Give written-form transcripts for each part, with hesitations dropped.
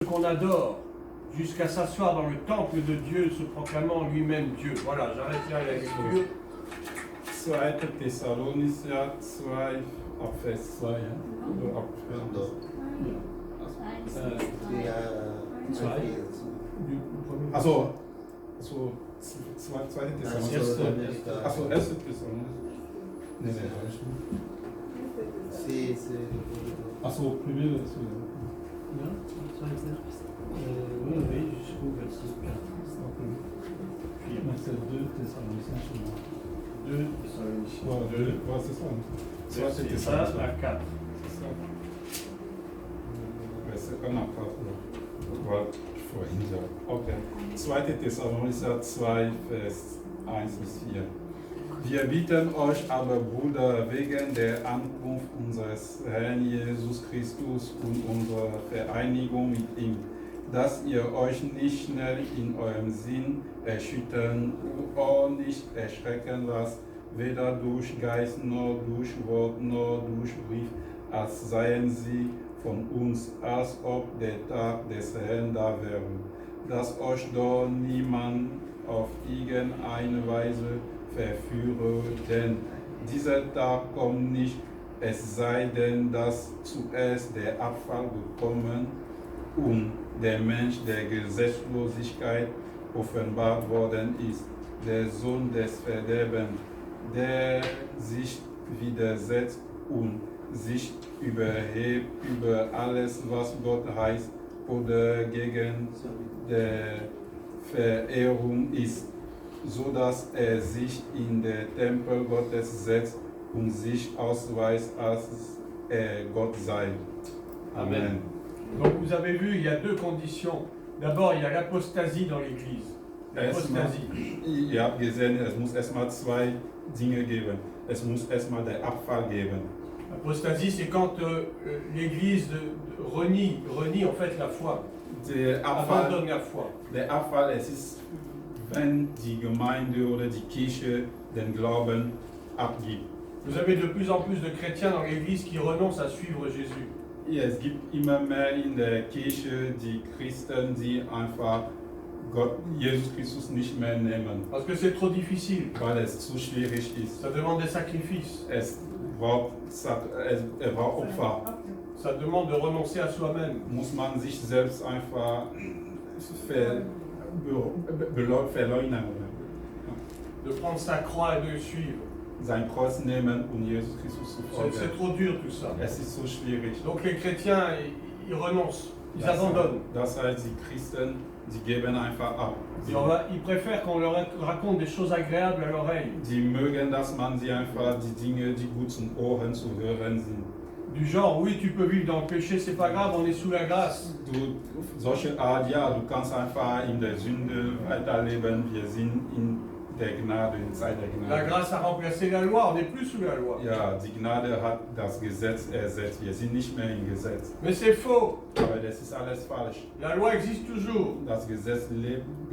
qu'on adore, jusqu'à s'asseoir dans le temple de Dieu, se proclamant lui-même Dieu. Voilà, j'arrête là la lecture. 2. Thessalonicher 2, ab Vers 2. Ja? Oder ab Vers Achso, 2. Thessalonicher. Achso, 1. Thessalonicher. Nee, habe ich nicht. Achso, privé, Non, oui, jusqu'au verset 4. Puis, c'est 2 Thessaloniciens chez moi. 2 Thessaloniciens. Ouais, 2, ouais, c'est ça. Verset 1 à 4. C'est ça. Verset 1 à 4. Voilà, vorhin ja. Okay. 2. Thessalonicher 2, Vers 1 bis 4. Wir bitten euch aber, Brüder, wegen der Ankunft unseres Herrn Jesus Christus und unserer Vereinigung mit ihm, dass ihr euch nicht schnell in eurem Sinn erschüttern und nicht erschrecken lasst, weder durch Geist noch durch Wort noch durch Brief, als seien sie von uns, als ob der Tag des Herrn da wäre, dass euch doch niemand auf irgendeine Weise verführe, denn dieser Tag kommt nicht, es sei denn, dass zuerst der Abfall gekommen und der Mensch der Gesetzlosigkeit offenbart worden ist, der Sohn des Verderbens, der sich widersetzt und sich überhebt über alles, was Gott heißt oder gegen der Verehrung ist, so dass sich in den Tempel Gottes setzt und sich ausweist, als Gott sei. Amen. Donc vous avez vu, il y a deux conditions. D'abord, il y a l'apostasie dans l'Église. L'apostasie. Ihr habt gesehen, es muss erstmal 2 Dinge geben. Es muss erstmal den Abfall geben. L'apostasie, c'est quand l'Église renie en fait la foi. Abandonne la foi. Der Abfall, es ist, wenn die Gemeinde oder die Kirche den Glauben abgibt. Vous avez de plus en plus de chrétiens dans l'Église qui renoncent à suivre Jésus. Es gibt immer mehr in der Kirche die Christen, die einfach Gott, Jesus Christus nicht mehr nehmen. Parce que c'est trop difficile. Weil es zu schwierig ist. Ça demande des sacrifices. Es braucht Opfer. Ça demande de renoncer à soi-même. Muss man sich selbst einfach verleugnen. De prendre sa croix et de le suivre. Sein Kreuz nehmen und Jesus Christus zu folgen. C'est trop dur tout ça. Es ist so schwierig. Donc les chrétiens, ils renoncent, ils abandonnent. Das heißt, die Christen, die geben einfach ab. Ils préfèrent qu'on leur raconte des choses agréables à l'oreille. Die mögen, dass man sie einfach die Dinge, die gut zum Ohren zu hören sind. Du genre, oui, tu peux vivre dans le péché, c'est pas grave, on est sous la grâce. Solche Art, ja, du kannst einfach in der Sünde weiterleben, wir sind in der Gnade, in Zeit der Gnade. La grâce a remplacé la loi, on n'est plus sous la loi. Ja, die Gnade hat das Gesetz ersetzt, wir sind nicht mehr im Gesetz. Mais c'est faux. Aber das ist alles falsch. La loi existe toujours. Das Gesetz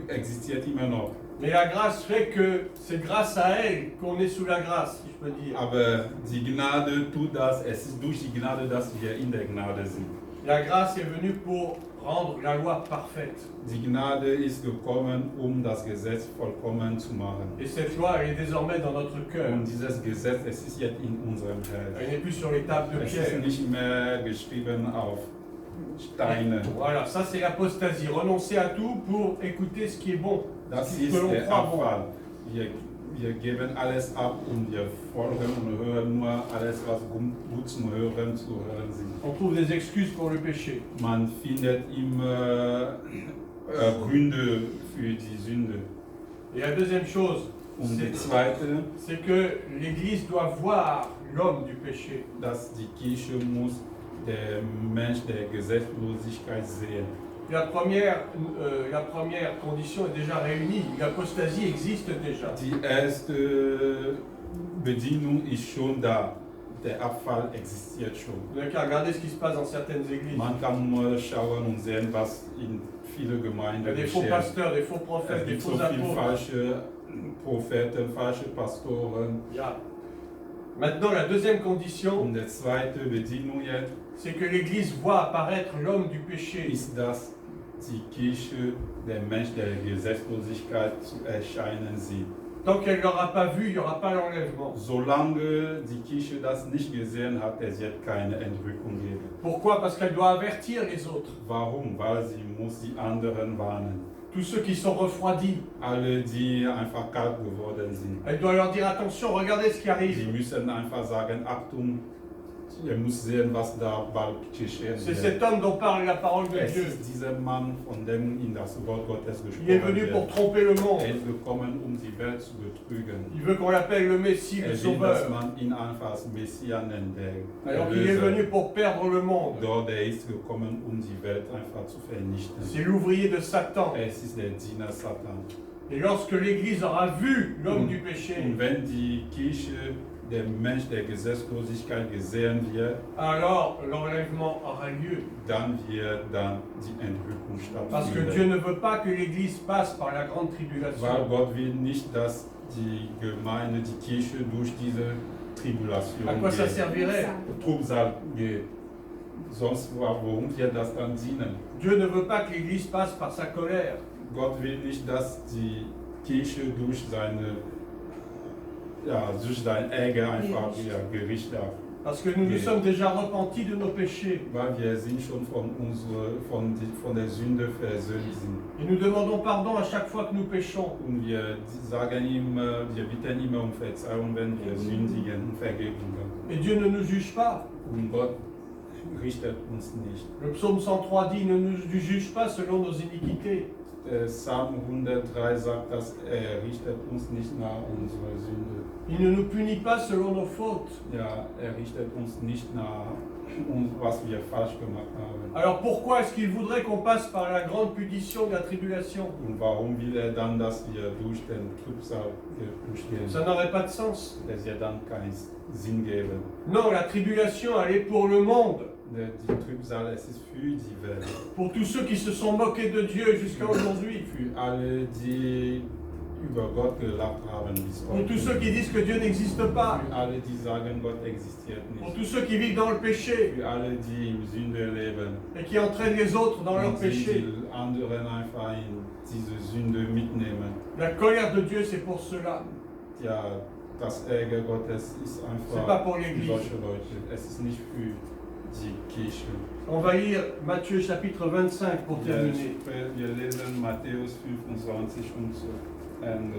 existiert immer noch. Mais la grâce fait que c'est grâce à elle qu'on est sous la grâce, si je peux dire. Aber die Gnade tut das, es ist durch die Gnade, dass wir in der Gnade sind. La grâce est venue pour rendre la loi parfaite. Die Gnade ist gekommen, das Gesetz vollkommen zu machen. Et cette loi, elle est désormais dans notre cœur. Und dieses Gesetz, es ist jetzt in unserem Elle Herzen. n'est plus sur les tables de Es pierre. ist nicht mehr geschrieben auf Steine. Voilà, ça c'est l'apostasie. Renoncer à tout pour écouter ce qui est bon. Das Ce que ist l'on der croit bon. Abfall. Wir geben alles ab und wir folgen und hören nur alles, was gut zum Hören zu hören sind. On trouve des excuses pour le péché. Man findet immer Gründe für die Sünde. Et la deuxième chose, Und die zweite, c'est que l'Église doit voir l'homme du péché. dass die Kirche muss der Mensch der Gesetzlosigkeit sehen. La première condition est déjà réunie. L'apostasie existe déjà. Die erste Bedienung ist schon da. Der Abfall existiert schon. Vous n'avez qu'à regarder ce qui se passe dans certaines églises. Man kann nur schauen und sehen, was in vielen Il y a Gemeinden des faux geschieht. pasteurs, des faux prophètes, Es des gibt so faux viele apôtres. falsche Propheten, falsche Pastoren. Ja. Maintenant, la deuxième condition, Und die zweite Bedienung jetzt c'est que l'Église voit apparaître l'homme du péché. ist, dass die Kirche der Mensch der Gesetzlosigkeit zu erscheinen sieht. Tant qu'elle ne l'aura pas vu, il n'y aura pas l'enlèvement. Solange die Kirche das nicht gesehen hat, es wird keine Entrückung geben. Pourquoi? Parce qu'elle doit avertir les autres. Warum? Weil sie muss die anderen warnen. Tous ceux qui sont refroidis. Alle, die einfach kalt geworden sind. Elle doit leur dire attention, regardez ce qui Sie arrive. müssen einfach sagen, Achtung, ihr müsst sehen, was da bald geschehen C'est wird. cet homme dont parle la parole de Es Dieu. ist dieser Mann, von dem in das Wort Gottes Il est gesprochen venu pour wird. tromper le monde. Er ist gekommen, die Welt zu betrügen. Il veut qu'on l'appelle le Messie, le Er will, dass Sauveur. man ihn einfach als Messias nennt, der Alors qu'il est venu Erlöser. pour perdre le monde. Dort er ist gekommen, die Welt einfach zu vernichten. C'est l'ouvrier de Satan. Es ist der Diener Satan. Et lorsque l'Église aura vu l'homme du péché, Und wenn die Kirche, der Mensch der Gesetzlosigkeit gesehen wird, alors l'enlèvement aura lieu. dann wird dann die Entrückung Parce que Dieu stattfinden. ne veut pas que l'Église passe par la grande Weil tribulation. Gott will nicht, dass die Gemeinde, die Kirche durch diese Tribulation À quoi ça geht, servirait? Trübsal geht. Sonst warum wird das dann dienen? Dieu ne veut pas que l'Église passe par sa colère. Gott will nicht, dass die Kirche durch sein Ärger einfach Gericht hat. Parce que nous nous sommes déjà repentis de nos péchés. Weil wir sind schon von der Sünde versöhnt sind. Et nous demandons pardon à chaque fois que nous péchons. Und wir sagen ihm, wir bitten immer um Verzeihung, wenn wir sündigen und Vergebung. Et Dieu ne nous juge pas. Und Gott richtet uns nicht. Le psaume 103 dit ne nous juge pas selon nos iniquités. Psalm 103 sagt, dass richtet uns nicht nach unserer Sünde. Il ne nous punit pas selon nos fautes. Ja, richtet uns nicht nach was wir falsch gemacht haben. Alors pourquoi est-ce qu'il voudrait qu'on passe par la grande punition de la tribulation? Und warum will dann, dass wir durch den Trübsal durchgehen? Ça n'aurait pas de sens. Das wird dann keinen Sinn geben. Non, la tribulation, elle est pour le monde. Die Trübsal, es ist für die Welt. Pour tous ceux qui se sont moqués de Dieu jusqu'à aujourd'hui. Für alle, die über Gott gelacht haben bis Pour heute. tous ceux qui disent que Dieu n'existe pas. Für alle, die sagen, Gott existiert Pour nicht. tous ceux qui vivent dans le péché Für alle, die im Sünde leben. et qui entraînent les autres dans leur Und sie péché. die anderen einfach in diese Sünde mitnehmen. La colère de Dieu, c'est pour cela. Ja, das Ärger Gottes ist C'est pas einfach pour für l'Église. solche Leute. Es ist nicht für die Kirche. On va lire Matthieu chapitre 25 pour terminer. Wir lesen Matthäus 25 und zu Ende,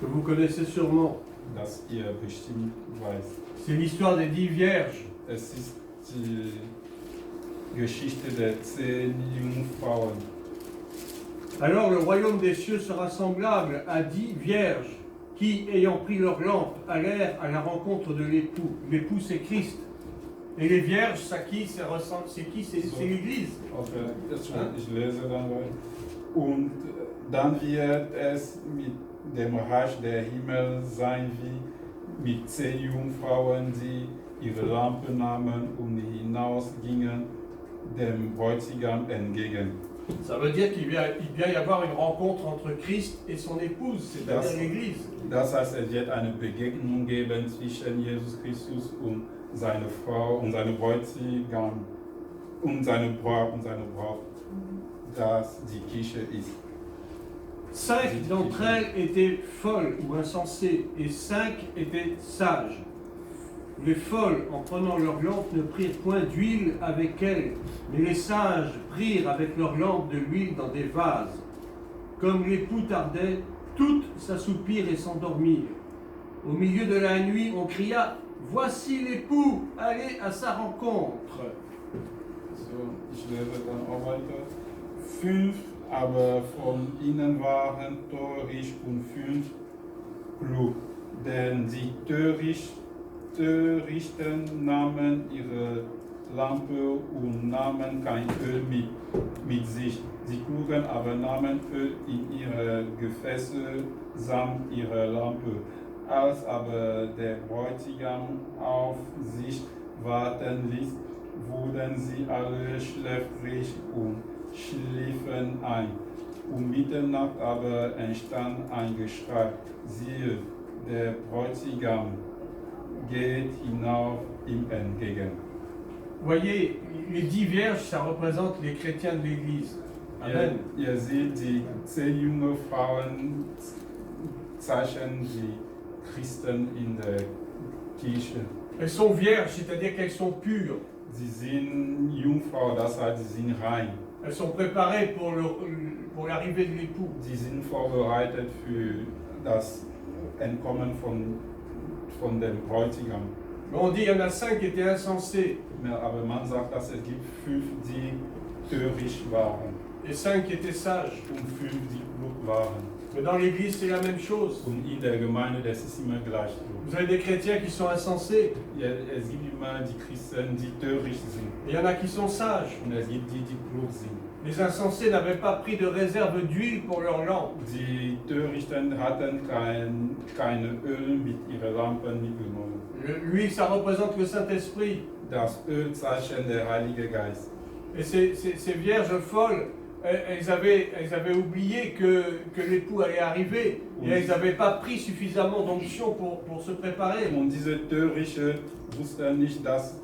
Que vous connaissez sûrement. dass ihr bestimmt weiß. C'est l'histoire des 10 vierges. Es ist die Geschichte der 10 Jungfrauen. Alors le royaume des cieux sera semblable à 10 vierges qui, ayant pris leur lampe, allèrent à la rencontre de l'époux. L'époux, c'est Christ. Et les vierges, c'est qui? C'est l'Église. Okay, ich lese dann weiter. Und dann wird es mit dem Reich der Himmel sein wie mit 10 Jungfrauen, die ihre Lampe nahmen und hinausgingen dem Bräutigam entgegen. Ça veut dire qu'il vient y avoir une rencontre entre Christ et son épouse, c'est-à-dire l'Église. Das heißt, es wird eine Begegnung geben zwischen Jesus Christus und seine Frau und seine Bräutigam und seine Braut, dass die Kirche ist. 5 d'entre elles étaient folles ou insensées et 5 étaient sages. Les folles, en prenant leur lampe, ne prirent point d'huile avec elles, mais les sages prirent avec leur lampe de l'huile dans des vases. Comme l'époux tardait, toutes s'assoupirent et s'endormirent. Au milieu de la nuit, on cria « Voici l'époux, allez à sa rencontre !» So, ich lese dann auch weiter. 5 aber von ihnen waren töricht und 5 klug, denn die Törichten nahmen ihre Lampe und nahmen kein Öl mit sich. Die Klugen aber nahmen Öl in ihre Gefäße samt ihrer Lampe. Als aber der Bräutigam auf sich warten ließ, wurden sie alle schläfrig und schliefen ein. Um Mitternacht aber entstand ein Geschrei. Siehe, der Bräutigam geht hinauf ihm entgegen. Voyez, les 10 vierges, ça représente les chrétiens de l'Église. Amen. Ihr seht, die 10 junge Frauen zeichnen die Christen in der Kirche. Elles sont vierges, c'est-à-dire qu'elles sont pures. Sie sind Jungfrau, das heißt, sie sind rein. Elles sont préparées pour l'arrivée de l'époux. Sie sind vorbereitet für das Entkommen von dem Bräutigam. Mais on dit qu'il y en a 5 qui étaient insensés Aber man sagt, dass es gibt 5, die töricht waren et 5 qui étaient sages. und 5, die klug waren. Mais dans l'Église, c'est la même chose. Und in der Gemeinde, das ist immer gleich. Vous avez des chrétiens qui sont insensés, Es gibt immer die Christen, die töricht sind. et il y en a qui sont sages. Und es gibt die, die klug sind. Les insensés n'avaient pas pris de réserve d'huile pour leur lampe. Die Törichten hatten kein Öl mit ihren Lampen mitgenommen. L'huile, ça représente le Saint-Esprit. Das Öl zeichnet der Heilige Geist. Et ces vierges folles, elles avaient oublié que l'époux allait arriver. Et elles n'avaient pas pris suffisamment d'onction pour se préparer. Und diese Törichte wussten nicht, dass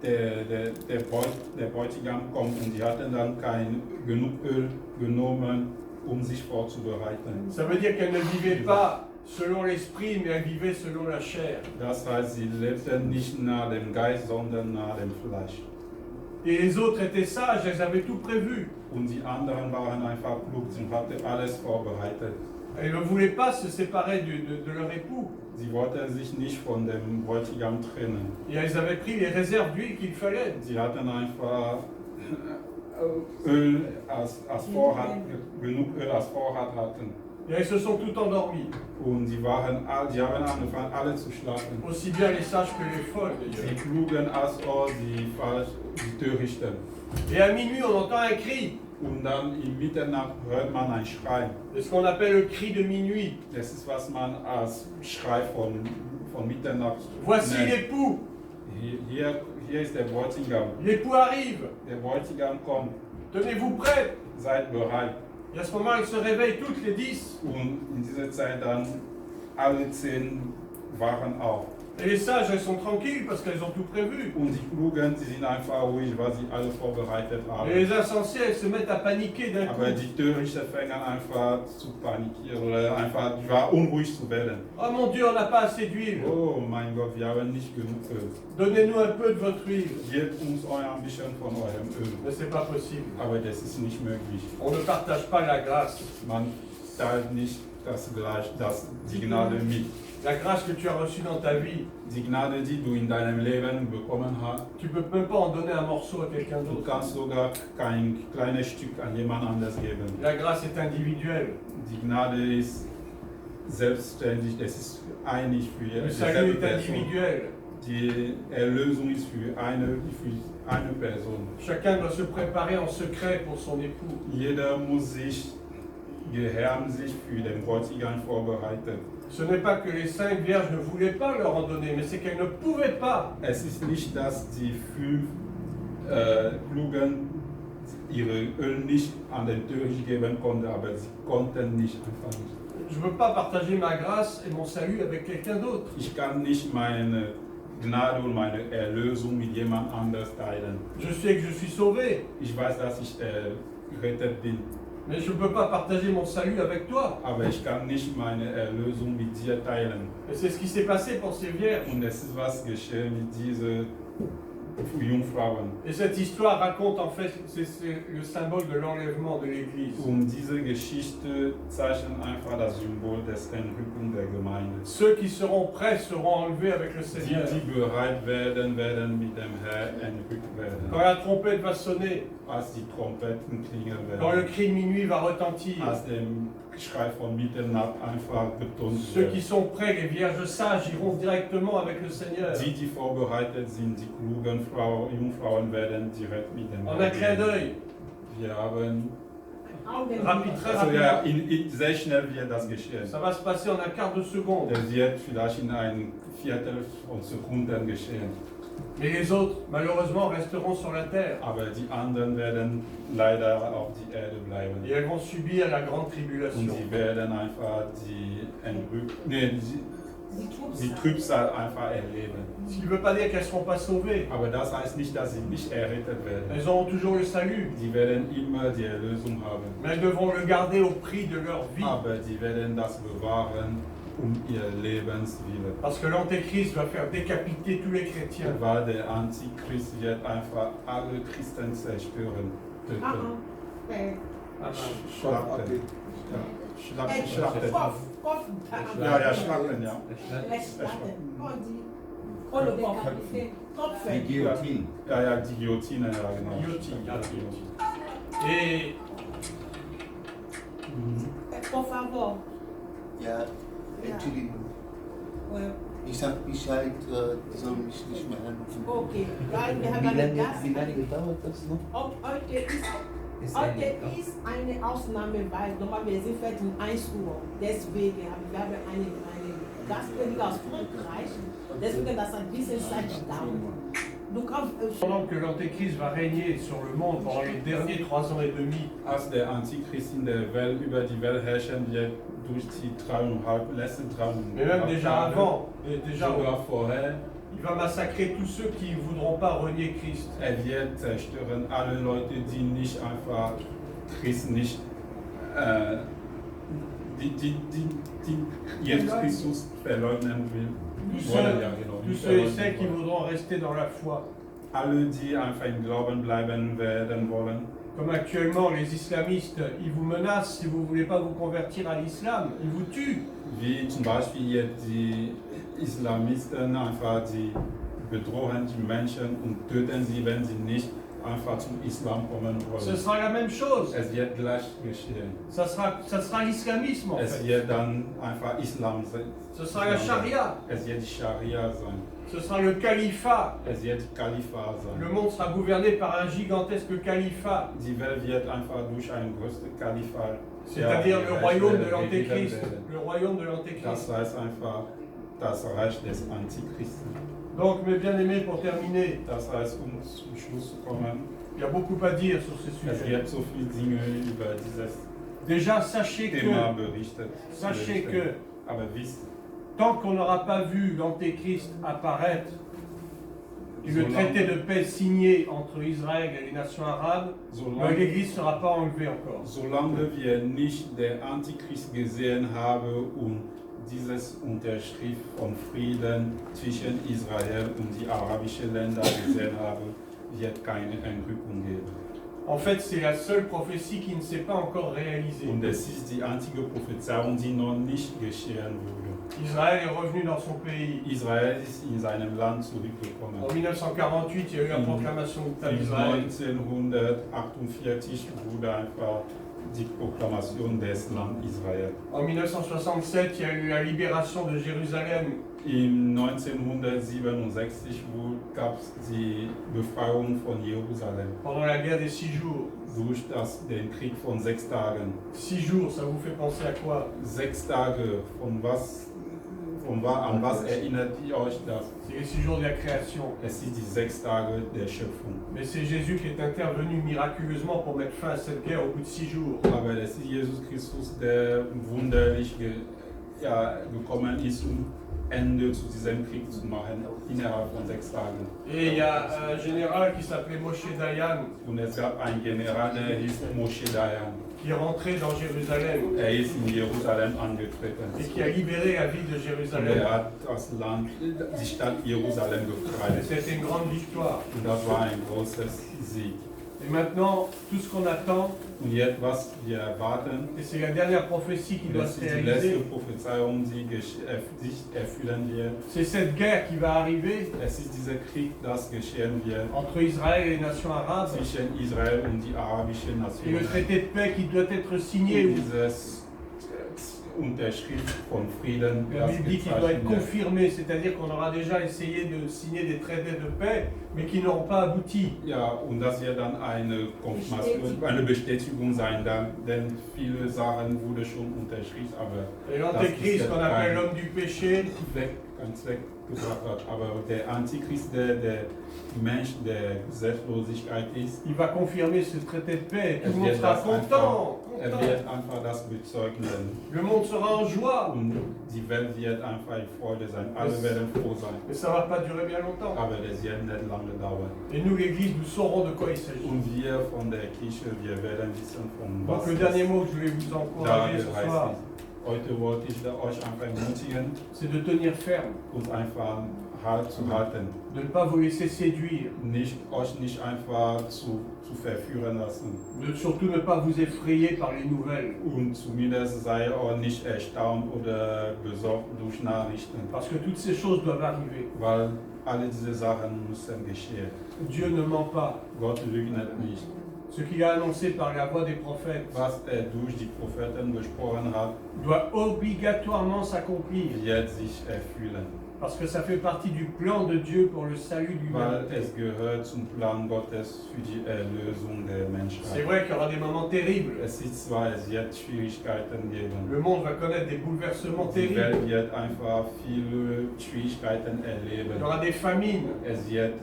der Bräutigam kommt, und die hatten dann kein genug Öl genommen, sich vorzubereiten. Ça veut dire qu'elles ne vivaient pas selon l'esprit, mais elles vivaient selon la chair. Das heißt, sie lebten nicht nach dem Geist, sondern nach dem Fleisch. Et les autres étaient sages, elles avaient tout prévu. Und die anderen waren einfach klug, sie hatten alles vorbereitet. Elles ne voulaient pas se séparer de leur époux. Sie wollten sich nicht von dem Bräutigam trennen. Et elles avaient pris les réserves d'huile qu'il fallait. Sie hatten einfach Öl als Vorrat, genug Öl als Vorrat hatten. Et elles se sont toutes endormies. Und die haben angefangen, alle zu schlafen. Aussi bien les sages que les folles Die d'ailleurs. Klugen als auch die Törichten. Et à minuit, on entend un cri. Und dann in Mitternacht hört man ein Schrei. C'est ce qu'on appelle le cri de minuit. Das ist, was man als Schrei von Mitternacht Voici nennt. l'époux. Hier ist der Bräutigam. L'époux arrive. Der Bräutigam kommt. Tenez-vous prêts. Seid bereit. Et à ce moment, elles se réveillent toutes les 10. Und in dieser Zeit dann alle 10 wachen auf. Et les sages, elles sont tranquilles parce qu'elles ont tout prévu. Und die Klugen, sie sind einfach ruhig, weil sie alle vorbereitet haben. Et les insensés, elles se mettent à paniquer d'un coup. Aber die Törichten fangen einfach zu panikieren oder einfach unruhig zu werden. Oh mon Dieu, on n'a pas assez d'huile. Oh mein Gott, wir haben nicht genug Öl. Donnez-nous un peu de votre huile. Gebt uns ein bisschen von eurem Öl. Mais c'est pas possible. Aber das ist nicht möglich. On ne partage pas la grâce. Man teilt nicht die Gnade mit. La grâce que tu as reçue dans ta vie, Die Gnade, die du in deinem Leben bekommen hast, tu peux même pas en donner un morceau à quelqu'un du d'autre. kannst sogar kein kleines Stück an jemand anders geben. La grâce est individuelle. Die Gnade ist selbstständig, das ist einig für Le jede salut est Person. individuel. Die Erlösung ist für eine Person. Chacun doit se préparer en secret pour son époux. Jeder muss sich geheim sich für den Bräutigam vorbereiten. Ce n'est pas que les 5 vierges ne voulaient pas leur en donner, mais c'est qu'elles ne pouvaient pas. Es ist nicht, dass die 5 Klugen ihre Öl nicht an den Töricht geben konnten, aber sie konnten nicht einfach nicht. Je ne veux pas partager ma grâce et mon salut avec quelqu'un d'autre. Ich kann nicht meine Gnade und meine Erlösung mit jemand anders teilen. Je sais que je suis sauvé, Ich weiß, dass ich gerettet bin, mais je ne peux pas partager mon salut avec toi. aber ich kann nicht meine Erlösung mit dir teilen. Et c'est ce qui s'est passé pour ces vierges. Und es ist was geschehen mit diesen Jungfrauen. Et cette histoire raconte en fait, c'est le symbole de l'enlèvement de l'Église. Und diese Geschichte zeichnet einfach das Symbol des Entrückung der Gemeinde. Ceux qui seront prêts seront enlevés avec le Die, Seigneur. die bereit werden, werden mit dem Herrn entrückt werden. Quand la trompette va sonner, Als die Trompeten klingen quand le werden, cri de minuit va retentir, als der Schrei von Mitternacht einfach betont ceux qui wird. sont prêts, les vierges sages, iront directement avec le Seigneur. Die, die vorbereitet sind, die klugen Jungfrauen werden direkt mit dem En un clin gehen. d'œil, Wir haben, rapide, très also ja, rapide. sehr schnell wird das geschehen. Ça va se passer en un quart de seconde. Das wird vielleicht in ein Viertel von Sekunden geschehen. Mais les autres, malheureusement, resteront sur la terre. Aber die anderen werden leider auf die Erde bleiben. Et elles vont subir la grande Und tribulation. sie werden einfach die die Trübsal einfach erleben. Ce qui ne veut pas dire qu'elles ne seront pas sauvées. Aber das heißt nicht, dass sie nicht errettet werden. Elles auront toujours le salut. Sie werden immer die Erlösung haben. Mais elles devront le garder au prix de leur vie. Aber sie werden das bewahren ihr Lebenswille. Parce que l'Antéchrist va faire décapiter tous les chrétiens. Weil der Antichrist wird einfach alle Christen zerstören. Töten. Schlachten. Ja, schlachten. Ja, schlachten, ja. Die Guillotine. Ja, die Guillotine, ja, genau. Guillotine. Et Por favor. Ja, Entschuldigung. Ich soll mich nicht mehr anrufen. Okay. Weil wir haben Wie einen lange, Gast. wie lange dauert das noch? Heute ist eine Ausnahme, weil normalerweise fährt um 1 Uhr. Deswegen haben wir einen Gastprediger aus Frankreich. Deswegen das ein bisschen Zeit dauert. pendant que l'Antéchrist va régner sur le monde pendant les derniers 3 ans et demi, Als der Antichrist in der Welt über die Welt herrschen wird, durch die letzten 3,5 mais même déjà avant, sogar vorher, il va massacrer tous ceux qui ne voudront pas renier Christ. wird zerstören alle Leute, die nicht einfach Christ nicht, die Jesus Christus verleugnen Tous wollen. ceux et celles qui voudront rester dans la foi. Alle, die einfach im Glauben bleiben werden wollen. Comme actuellement, les islamistes, ils vous menacent si vous ne voulez pas vous convertir à l'islam, ils vous tuent. Wie zum Beispiel jetzt die Islamisten einfach, die bedrohen die Menschen und töten sie, wenn sie nicht einfach zum Islam kommen Ce wollen. sera la même chose. Es wird gleich geschehen. Ça sera l'islamisme en Es fait. wird dann einfach Islam sein. Ce sera la charia. Es wird die Scharia sein. Ce sera le califat. Es wird Kalifat Le sein. monde sera gouverné par un gigantesque califat, Die Welt wird einfach durch ein größtes Kalifat. c'est-à-dire le royaume de regiert l'Antéchrist. werden. Le royaume de l'Antéchrist. Das heißt einfach das Reich des Antichristen. Donc, mes bien-aimés, pour terminer, Das heißt, um zum Schluss zu kommen, il y a beaucoup à dire sur ces es sujets. wird so viele Dinge über dieses Déjà, sachez Thema que, berichtet. sachez que, Aber wisst, tant qu'on n'aura pas vu l'Antéchrist apparaître, et le traité de paix signé entre Israël et les nations arabes, l'Église ne sera pas enlevée encore. solange wir nicht den Antichrist gesehen haben und dieses Unterschrift von Frieden zwischen Israel und die arabischen Länder gesehen haben, wird keine Entrückung geben. En fait, c'est la seule prophétie qui ne s'est pas encore réalisée. Und es ist die einzige Prophezeiung, die noch nicht geschehen wurde. Israël est revenu dans son pays. Israel ist in seinem Land zurückgekommen. En 1948, il y a eu la proclamation d'État In d'Israël. 1948 wurde einfach die Proklamation des Land Israel. En 1967, il y a eu la libération de Jérusalem. In 1967 gab es die Befreiung von Jerusalem Pendant la guerre des 6 jours. durch den Krieg von 6 Tagen. 6 jours, ça vous fait penser à quoi? 6 Tage, an was erinnert ihr euch das? C'est les 6 jours de la création. Es sind die 6 Tage der Schöpfung. Mais c'est Jésus qui est intervenu miraculeusement pour mettre fin à cette guerre au bout de 6 jours. Aber es ist Jesus Christus, der wunderlich gekommen ist, um Ende zu diesem Krieg zu machen, innerhalb von 6 Tagen. Et il y a un général qui s'appelait Moshe Dayan Und es gab einen General, der hieß Moshe Dayan. qui est rentré dans Jérusalem Ist in Jerusalem angetreten. et qui a libéré la ville de Und Jérusalem. hat das Land, die Stadt Jerusalem befreit. C'était une grande victoire. Und das war ein großes Sieg. Et maintenant, tout ce qu'on attend, Und jetzt, was wir erwarten, et c'est la dernière prophétie qui doit das se ist die letzte réaliser, Prophezeiung, die sich erfüllen wird. c'est cette guerre qui va arriver Es ist dieser Krieg, das geschehen wird entre Israël et les nations arabes, zwischen Israel und die arabischen et le Nationen. traité de paix qui doit être signé, Und ou dieses Unterschrift von Frieden, la das Bible dit qu'il doit être gezeichnet wird. confirmé, c'est-à-dire qu'on aura déjà essayé de signer des traités de paix, mais qui n'auront pas abouti. Ja, und das wird dann eine Konfirmation, eine Bestätigung sein, denn viele Sachen wurden schon unterschrieben, aber Et l'Antéchrist, qu'on appelle l'homme du péché, keinen Zweck gebracht hat. Aber der Antichrist, der Mensch der Gesetzlosigkeit ist, il va confirmer ce traité de paix. Tout er le monde wird, sera das einfach, content. er content. wird einfach das bezeugen. Le monde sera en joie. Und die Welt wird einfach in Freude sein. Alle werden froh sein. Mais ça ne va pas durer bien longtemps. Aber das wird nicht lange dauern. Et nous, l'Église, nous saurons de quoi il s'agit. Und wir von der Kirche, wir werden wissen, von was Donc le dernier mot que je voulais vous da encourager ce heißt soir, ist. Heute wollte ich euch einfach ermutigen c'est de tenir ferme, und einfach Halt zu halten. de ne pas vous laisser séduire, Euch nicht einfach zu verführen lassen. de surtout ne pas vous effrayer par les nouvelles. Und zumindest sei auch nicht erstaunt oder besorgt durch Nachrichten, Parce que toutes ces choses doivent arriver. weil alle diese Sachen müssen geschehen. Dieu ne ment pas. Gott lügt nicht. Ce qu'il a annoncé par la voix des prophètes Was durch die Propheten gesprochen hat, doit obligatoirement s'accomplir. wird sich erfüllen. Parce que ça fait partie du plan de Dieu pour le salut de Weil l'humanité. es gehört zum Plan Gottes für die Erlösung der C'est Menschheit. vrai qu'il y aura des moments terribles. Es ist zwar, es wird Schwierigkeiten geben. Le monde va connaître des bouleversements Die terribles. Welt wird einfach viele Schwierigkeiten erleben. Il y aura des famines. Es wird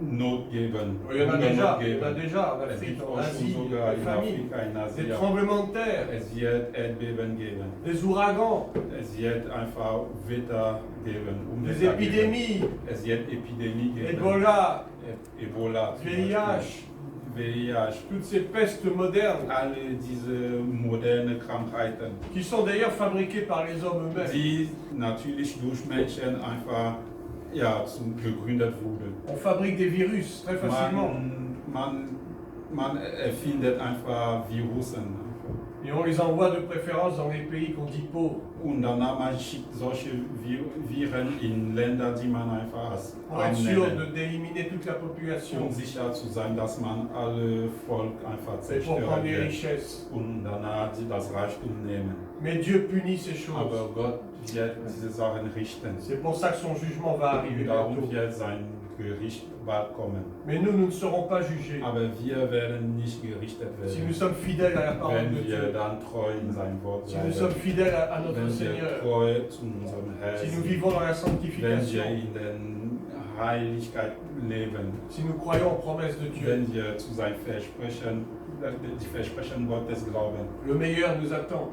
Not geben. Il y en a déjà, Hungersnot il y en a geben. déjà en Es Afrique, gibt en auch schon Asie, sogar des in famines, Afrika, in des Asien. tremblements de terre, Es wird Erdbeben geben. des ouragans, Es wird einfach Wetter geben. des Unwetter geben. épidémies, Es wird Epidemie geben. Ebola, Ebola. zum VIH, VIH. toutes ces pestes modernes, Alle diese moderne Krankheiten, qui sont d'ailleurs fabriquées par les hommes eux-mêmes. die natürlich durch Menschen einfach gegründet wurden. On fabrique des virus très facilement Man erfindet einfach Virussen. et on les envoie de préférence dans les pays qu'on dit pauvres Und danach man schickt solche Viren in Länder, die man einfach als pour être arm sûr nennt, d'éliminer toute la population um sicher zu sein, dass man alle Volk einfach et pour prendre zerstören les wird richesses. und danach das Reichtum nehmen. Mais Dieu punit ces choses. Aber Gott wird diese Sachen richten. C'est pour ça que son jugement va arriver Und darum bientôt. wird sein Gericht bald kommen. Mais nous ne serons pas jugés Aber wir werden nicht gerichtet si nous werden, sommes fidèles à la parole de wenn wir Dieu, dann treu in sein Wort si nous sommes bleiben, fidèles à notre wenn wir Seigneur, treu zu unserem si nous Herrn sind, vivons dans la wenn sanctification, wir in der Heiligkeit leben, si nous croyons aux promesses de Dieu. wenn wir zu seinen Versprechen, die Versprechen Gottes glauben. Le meilleur nous attend.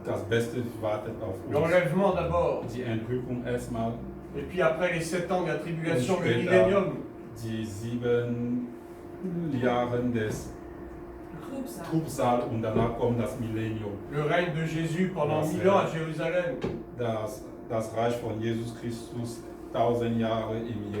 Das Beste wartet auf uns. L'enlèvement d'abord, Die Entrückung erstmal, et puis après les 7 ans de la tribulation, Und le später. millénium. die 7 Jahre des Trübsal. Trübsal und danach kommt das Millennium. Le règne de Jésus pendant Das, 1000 ans à Jérusalem. Das Reich von Jesus Christus 1000 Jahre in